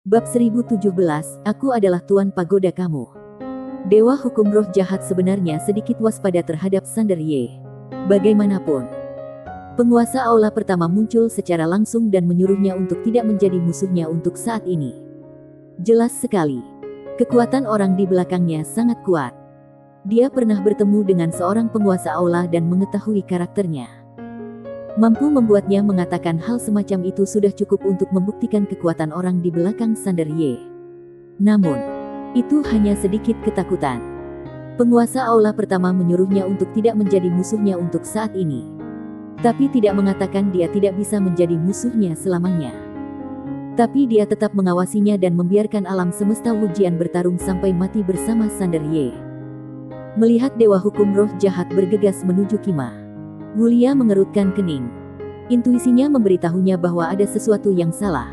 Bab 1017, Aku adalah Tuan Pagoda kamu. Dewa hukum roh jahat sebenarnya sedikit waspada terhadap Sander Ye. Bagaimanapun, penguasa aula pertama muncul secara langsung dan menyuruhnya untuk tidak menjadi musuhnya untuk saat ini. Jelas sekali, kekuatan orang di belakangnya sangat kuat. Dia pernah bertemu dengan seorang penguasa aula dan mengetahui karakternya. Mampu membuatnya mengatakan hal semacam itu sudah cukup untuk membuktikan kekuatan orang di belakang Sander Ye. Namun, itu hanya sedikit ketakutan. Penguasa aula pertama menyuruhnya untuk tidak menjadi musuhnya untuk saat ini. Tapi tidak mengatakan dia tidak bisa menjadi musuhnya selamanya. Tapi dia tetap mengawasinya dan membiarkan alam semesta Wujian bertarung sampai mati bersama Sander Ye. Melihat dewa hukum roh jahat bergegas menuju Kima, Wulia mengerutkan kening. Intuisinya memberitahunya bahwa ada sesuatu yang salah.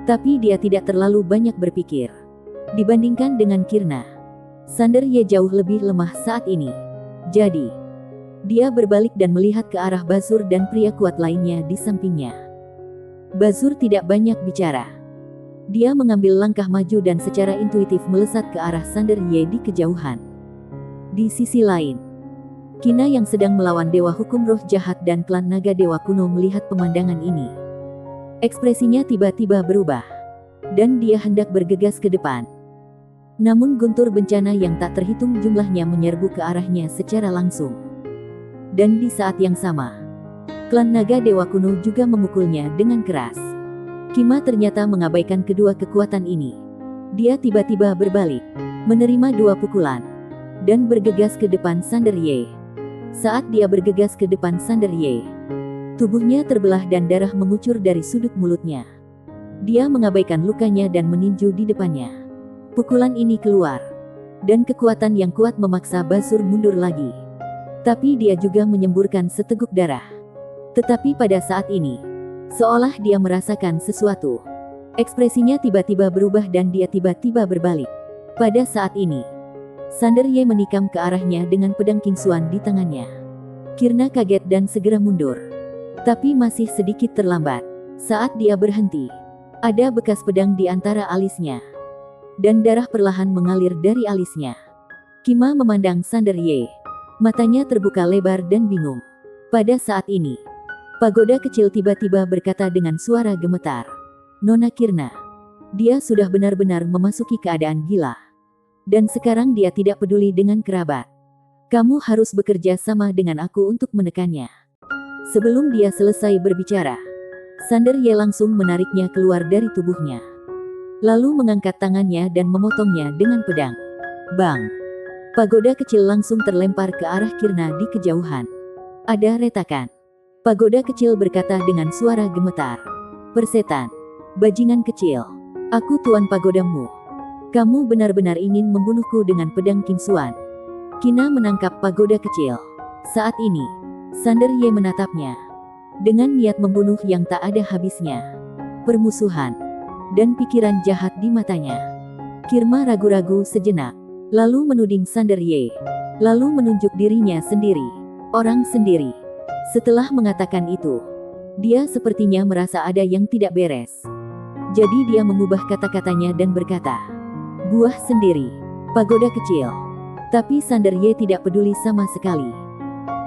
Tapi dia tidak terlalu banyak berpikir. Dibandingkan dengan Kirna, Sander Ye jauh lebih lemah saat ini. Jadi, dia berbalik dan melihat ke arah Bazur dan pria kuat lainnya di sampingnya. Bazur tidak banyak bicara. Dia mengambil langkah maju dan secara intuitif melesat ke arah Sander Ye di kejauhan. Di sisi lain, Kina yang sedang melawan dewa hukum roh jahat dan klan naga dewa kuno melihat pemandangan ini. Ekspresinya tiba-tiba berubah, dan dia hendak bergegas ke depan. Namun guntur bencana yang tak terhitung jumlahnya menyerbu ke arahnya secara langsung. Dan di saat yang sama, klan naga dewa kuno juga memukulnya dengan keras. Kima ternyata mengabaikan kedua kekuatan ini. Dia tiba-tiba berbalik, menerima dua pukulan, dan bergegas ke depan Sander Ye. Saat dia bergegas ke depan Sander Ye, tubuhnya terbelah dan darah mengucur dari sudut mulutnya. Dia mengabaikan lukanya dan meninju di depannya. Pukulan ini keluar, dan kekuatan yang kuat memaksa Bazur mundur lagi. Tapi dia juga menyemburkan seteguk darah. Tetapi pada saat ini, seolah dia merasakan sesuatu. Ekspresinya tiba-tiba berubah dan dia tiba-tiba berbalik. Pada saat ini, Sander Ye menikam ke arahnya dengan pedang kingsuan di tangannya. Kirna kaget dan segera mundur. Tapi masih sedikit terlambat. Saat dia berhenti, ada bekas pedang di antara alisnya. Dan darah perlahan mengalir dari alisnya. Kima memandang Sander Ye. Matanya terbuka lebar dan bingung. Pada saat ini, pagoda kecil tiba-tiba berkata dengan suara gemetar. Nona Kirna. Dia sudah benar-benar memasuki keadaan gila. Dan sekarang dia tidak peduli dengan kerabat. Kamu harus bekerja sama dengan aku untuk menekannya. Sebelum dia selesai berbicara, Sander Ye langsung menariknya keluar dari tubuhnya. Lalu mengangkat tangannya dan memotongnya dengan pedang. Bang! Pagoda kecil langsung terlempar ke arah Kirna di kejauhan. Ada retakan. Pagoda kecil berkata dengan suara gemetar. Persetan! Bajingan kecil! Aku tuan pagodamu. Kamu benar-benar ingin membunuhku dengan pedang kingsuan. Kina menangkap pagoda kecil. Saat ini, Sander Ye menatapnya. Dengan niat membunuh yang tak ada habisnya. Permusuhan. Dan pikiran jahat di matanya. Kirma ragu-ragu sejenak. Lalu menuding Sander Ye. Lalu menunjuk dirinya sendiri. Orang sendiri. Setelah mengatakan itu, dia sepertinya merasa ada yang tidak beres. Jadi dia mengubah kata-katanya dan berkata, buah sendiri, pagoda kecil. Tapi Sander Ye tidak peduli sama sekali.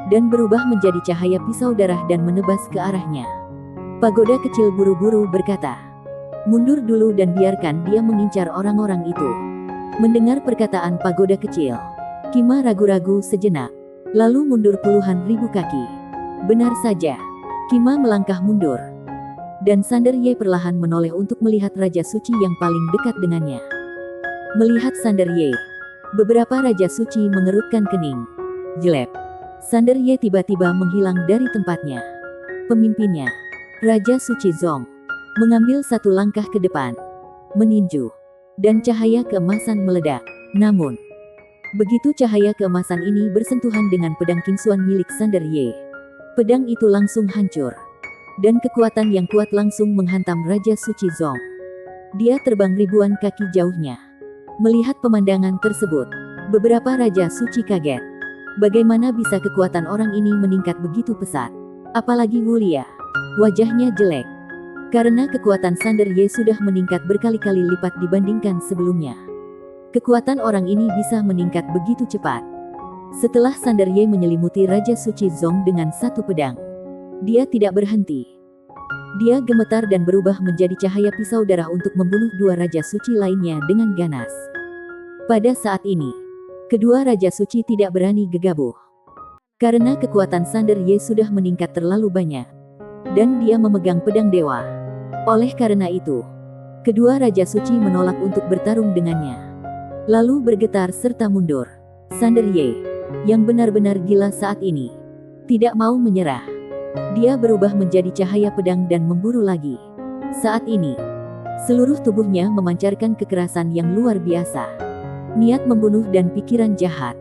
Dan berubah menjadi cahaya pisau darah dan menebas ke arahnya. Pagoda kecil buru-buru berkata, mundur dulu dan biarkan dia mengincar orang-orang itu. Mendengar perkataan pagoda kecil, Kima ragu-ragu sejenak. Lalu mundur puluhan ribu kaki. Benar saja, Kima melangkah mundur. Dan Sander Ye perlahan menoleh untuk melihat Raja Suci yang paling dekat dengannya. Melihat Sander Ye, beberapa Raja Suci mengerutkan kening. Jelek. Sander Ye tiba-tiba menghilang dari tempatnya. Pemimpinnya, Raja Suci Zong, mengambil satu langkah ke depan, meninju, dan cahaya keemasan meledak. Namun, begitu cahaya keemasan ini bersentuhan dengan pedang kingsuan milik Sander Ye, pedang itu langsung hancur. Dan kekuatan yang kuat langsung menghantam Raja Suci Zong. Dia terbang ribuan kaki jauhnya. Melihat pemandangan tersebut, beberapa Raja Suci kaget. Bagaimana bisa kekuatan orang ini meningkat begitu pesat? Apalagi Wulia. Wajahnya jelek. Karena kekuatan Sander Ye sudah meningkat berkali-kali lipat dibandingkan sebelumnya. Kekuatan orang ini bisa meningkat begitu cepat. Setelah Sander Ye menyelimuti Raja Suci Zong dengan satu pedang, dia tidak berhenti. Dia gemetar dan berubah menjadi cahaya pisau darah untuk membunuh dua Raja Suci lainnya dengan ganas. Pada saat ini, kedua Raja Suci tidak berani gegabah. Karena kekuatan Sander Ye sudah meningkat terlalu banyak. Dan dia memegang pedang dewa. Oleh karena itu, kedua Raja Suci menolak untuk bertarung dengannya. Lalu bergetar serta mundur. Sander Ye, yang benar-benar gila saat ini, tidak mau menyerah. Dia berubah menjadi cahaya pedang dan memburu lagi. Saat ini, seluruh tubuhnya memancarkan kekerasan yang luar biasa. Niat membunuh dan pikiran jahat.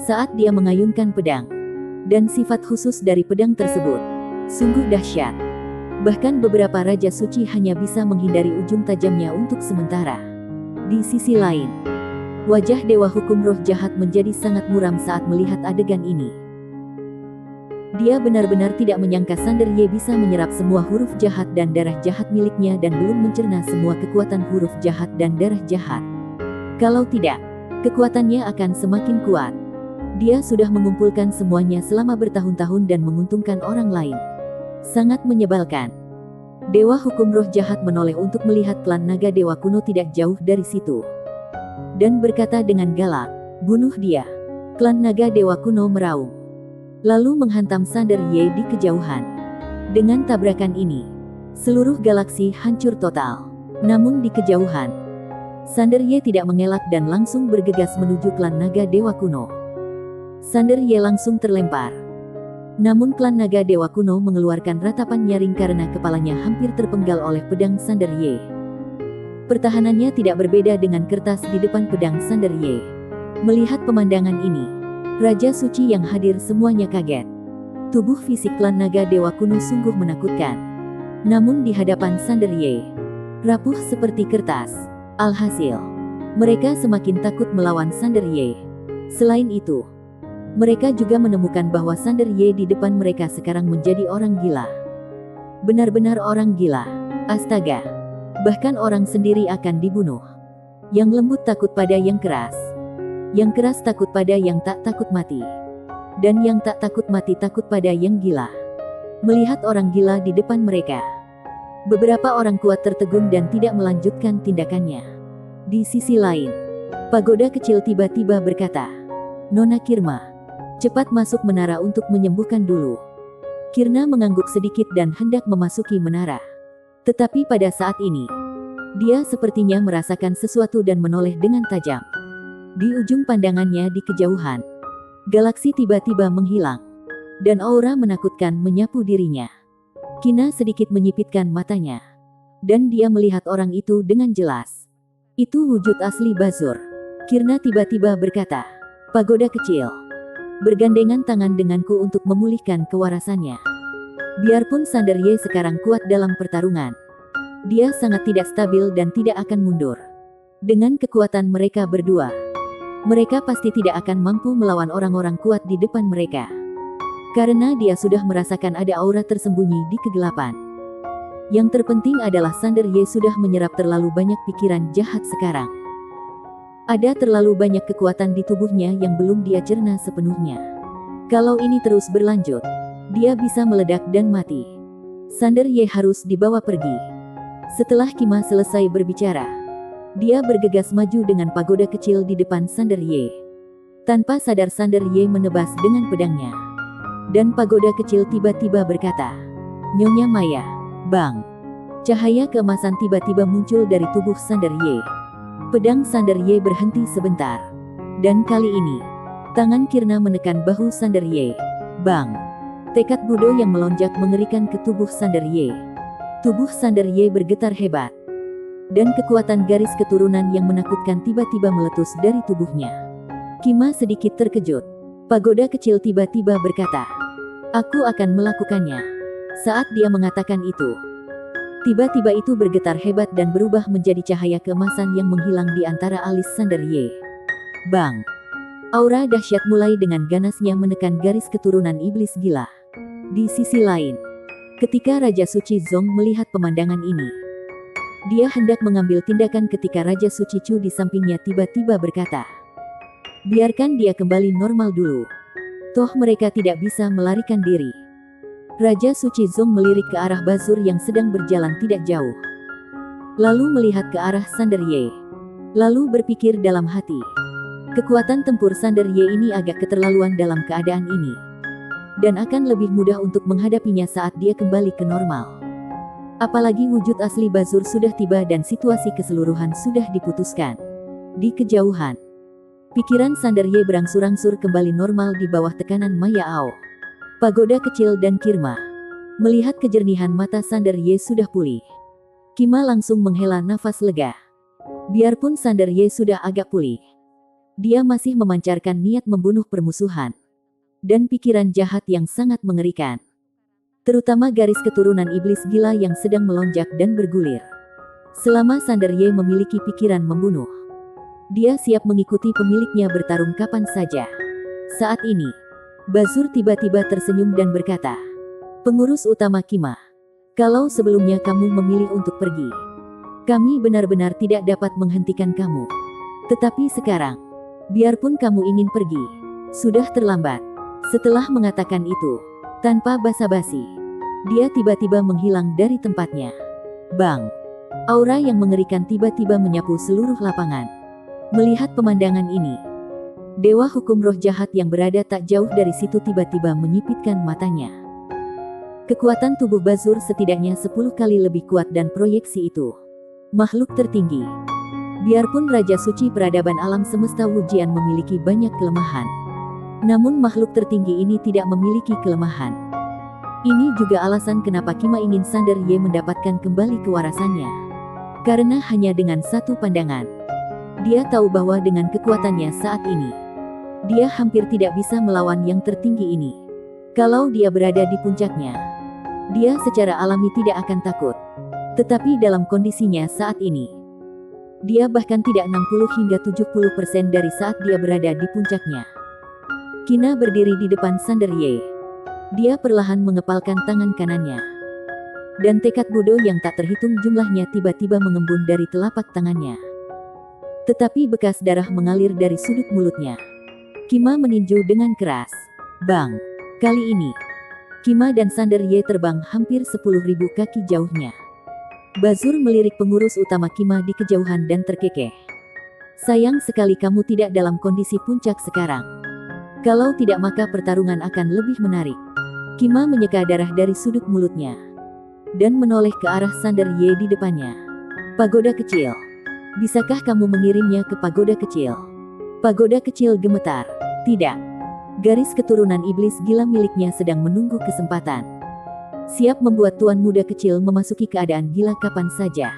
Saat dia mengayunkan pedang. Dan sifat khusus dari pedang tersebut sungguh dahsyat. Bahkan beberapa Raja Suci hanya bisa menghindari ujung tajamnya untuk sementara. Di sisi lain, wajah Dewa Hukum Roh Jahat menjadi sangat muram saat melihat adegan ini. Dia benar-benar tidak menyangka Sander Ye bisa menyerap semua huruf jahat dan darah jahat miliknya dan belum mencerna semua kekuatan huruf jahat dan darah jahat. Kalau tidak, kekuatannya akan semakin kuat. Dia sudah mengumpulkan semuanya selama bertahun-tahun dan menguntungkan orang lain. Sangat menyebalkan. Dewa Hukum Roh Jahat menoleh untuk melihat klan naga dewa kuno tidak jauh dari situ. Dan berkata dengan galak, "Bunuh dia." Klan naga dewa kuno meraung. Lalu menghantam Sander Ye di kejauhan. Dengan tabrakan ini, seluruh galaksi hancur total. Namun di kejauhan, Sander Ye tidak mengelak dan langsung bergegas menuju klan naga dewa kuno. Sander Ye langsung terlempar. Namun klan naga dewa kuno mengeluarkan ratapan nyaring karena kepalanya hampir terpenggal oleh pedang Sander Ye. Pertahanannya tidak berbeda dengan kertas di depan pedang Sander Ye. Melihat pemandangan ini, Raja Suci yang hadir semuanya kaget. Tubuh fisik klan naga dewa kuno sungguh menakutkan. Namun di hadapan Sander Ye, rapuh seperti kertas. Alhasil, mereka semakin takut melawan Sander Ye. Selain itu, mereka juga menemukan bahwa Sander Ye di depan mereka sekarang menjadi orang gila. Benar-benar orang gila. Astaga. Bahkan orang sendiri akan dibunuh. Yang lembut takut pada yang keras. Yang keras takut pada yang tak takut mati. Dan yang tak takut mati takut pada yang gila. Melihat orang gila di depan mereka, beberapa orang kuat tertegun dan tidak melanjutkan tindakannya. Di sisi lain, pagoda kecil tiba-tiba berkata, "Nona Kirma, cepat masuk menara untuk menyembuhkan dulu." Kirna mengangguk sedikit dan hendak memasuki menara. Tetapi pada saat ini, dia sepertinya merasakan sesuatu dan menoleh dengan tajam. Di ujung pandangannya di kejauhan, galaksi tiba-tiba menghilang. Dan aura menakutkan menyapu dirinya. Kina sedikit menyipitkan matanya. Dan dia melihat orang itu dengan jelas. Itu wujud asli Bazur. Kirna tiba-tiba berkata, "Pagoda kecil, bergandengan tangan denganku untuk memulihkan kewarasannya." Biarpun Sander Ye sekarang kuat dalam pertarungan, dia sangat tidak stabil dan tidak akan mundur. Dengan kekuatan mereka berdua, mereka pasti tidak akan mampu melawan orang-orang kuat di depan mereka. Karena dia sudah merasakan ada aura tersembunyi di kegelapan. Yang terpenting adalah Sander Ye sudah menyerap terlalu banyak pikiran jahat sekarang. Ada terlalu banyak kekuatan di tubuhnya yang belum dia cerna sepenuhnya. Kalau ini terus berlanjut, dia bisa meledak dan mati. Sander Ye harus dibawa pergi. Setelah Kima selesai berbicara, dia bergegas maju dengan pagoda kecil di depan Sander Ye. Tanpa sadar Sander Ye menebas dengan pedangnya. Dan pagoda kecil tiba-tiba berkata, "Nyonya Maya." Bang! Cahaya keemasan tiba-tiba muncul dari tubuh Sander Ye. Pedang Sander Ye berhenti sebentar. Dan kali ini, tangan Kirna menekan bahu Sander Ye. Bang! Tekad Budo yang melonjak mengerikan ke tubuh Sander Ye. Tubuh Sander Ye bergetar hebat. Dan kekuatan garis keturunan yang menakutkan tiba-tiba meletus dari tubuhnya. Kima sedikit terkejut. Pagoda kecil tiba-tiba berkata, "Aku akan melakukannya." Saat dia mengatakan itu, tiba-tiba itu bergetar hebat dan berubah menjadi cahaya keemasan yang menghilang di antara alis Sander Ye. Bang! Aura dahsyat mulai dengan ganasnya menekan garis keturunan iblis gila. Di sisi lain, Ketika Raja Suci Zong melihat pemandangan ini, dia hendak mengambil tindakan ketika Raja Suci Chu di sampingnya tiba-tiba berkata, "Biarkan dia kembali normal dulu. Toh mereka tidak bisa melarikan diri." Raja Suci Zong melirik ke arah Bazur yang sedang berjalan tidak jauh. Lalu melihat ke arah Sander Ye. Lalu berpikir dalam hati, kekuatan tempur Sander Ye ini agak keterlaluan dalam keadaan ini. Dan akan lebih mudah untuk menghadapinya saat dia kembali ke normal. Apalagi wujud asli Bazur sudah tiba dan situasi keseluruhan sudah diputuskan. Di kejauhan, pikiran Sander Ye berangsur-angsur kembali normal di bawah tekanan Maya Ao, pagoda kecil dan Kirma. Melihat kejernihan mata Sander Ye sudah pulih, Kima langsung menghela nafas lega. Biarpun Sander Ye sudah agak pulih, dia masih memancarkan niat membunuh permusuhan dan pikiran jahat yang sangat mengerikan. Terutama garis keturunan iblis gila yang sedang melonjak dan bergulir. Selama Sander Ye memiliki pikiran membunuh, dia siap mengikuti pemiliknya bertarung kapan saja. Saat ini, Bazur tiba-tiba tersenyum dan berkata, "Pengurus utama Kima, kalau sebelumnya kamu memilih untuk pergi, kami benar-benar tidak dapat menghentikan kamu. Tetapi sekarang, biarpun kamu ingin pergi, sudah terlambat." Setelah mengatakan itu, tanpa basa-basi, dia tiba-tiba menghilang dari tempatnya. Bang! Aura yang mengerikan tiba-tiba menyapu seluruh lapangan. Melihat pemandangan ini, Dewa Hukum Roh Jahat yang berada tak jauh dari situ tiba-tiba menyipitkan matanya. Kekuatan tubuh Bazur setidaknya 10 kali lebih kuat dan proyeksi itu makhluk tertinggi. Biarpun Raja Suci Peradaban Alam Semesta Wujian memiliki banyak kelemahan, namun makhluk tertinggi ini tidak memiliki kelemahan. Ini juga alasan kenapa Kima ingin Sander Ye mendapatkan kembali kewarasannya. Karena hanya dengan satu pandangan, dia tahu bahwa dengan kekuatannya saat ini, dia hampir tidak bisa melawan yang tertinggi ini. Kalau dia berada di puncaknya, dia secara alami tidak akan takut. Tetapi dalam kondisinya saat ini, dia bahkan tidak 60 hingga 70% dari saat dia berada di puncaknya. Kina berdiri di depan Sander Ye. Dia perlahan mengepalkan tangan kanannya. Dan tekad bodoh yang tak terhitung jumlahnya tiba-tiba mengembun dari telapak tangannya. Tetapi bekas darah mengalir dari sudut mulutnya. Kima meninju dengan keras. Bang! Kali ini, Kima dan Sander Ye terbang hampir 10.000 kaki jauhnya. Bazur melirik pengurus utama Kima di kejauhan dan terkekeh. "Sayang sekali kamu tidak dalam kondisi puncak sekarang. Kalau tidak maka pertarungan akan lebih menarik." Kima menyeka darah dari sudut mulutnya dan menoleh ke arah Sander Ye di depannya. "Pagoda kecil. Bisakah kamu mengirimnya ke pagoda kecil?" Pagoda kecil gemetar. "Tidak. Garis keturunan iblis gila miliknya sedang menunggu kesempatan. Siap membuat tuan muda kecil memasuki keadaan gila kapan saja.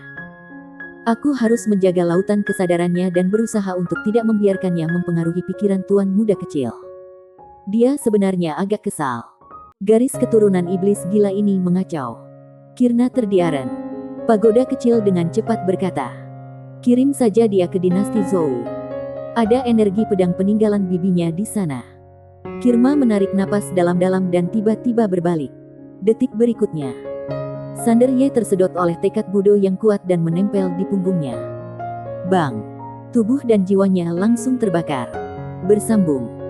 Aku harus menjaga lautan kesadarannya dan berusaha untuk tidak membiarkannya mempengaruhi pikiran tuan muda kecil." Dia sebenarnya agak kesal. Garis keturunan iblis gila ini mengacau. Kirna terdiam. Pagoda kecil dengan cepat berkata, "Kirim saja dia ke dinasti Zhou. Ada energi pedang peninggalan bibinya di sana." Kirma menarik napas dalam-dalam dan tiba-tiba berbalik. Detik berikutnya, Sander Ye tersedot oleh tekad bodoh yang kuat dan menempel di punggungnya. Bang! Tubuh dan jiwanya langsung terbakar. Bersambung.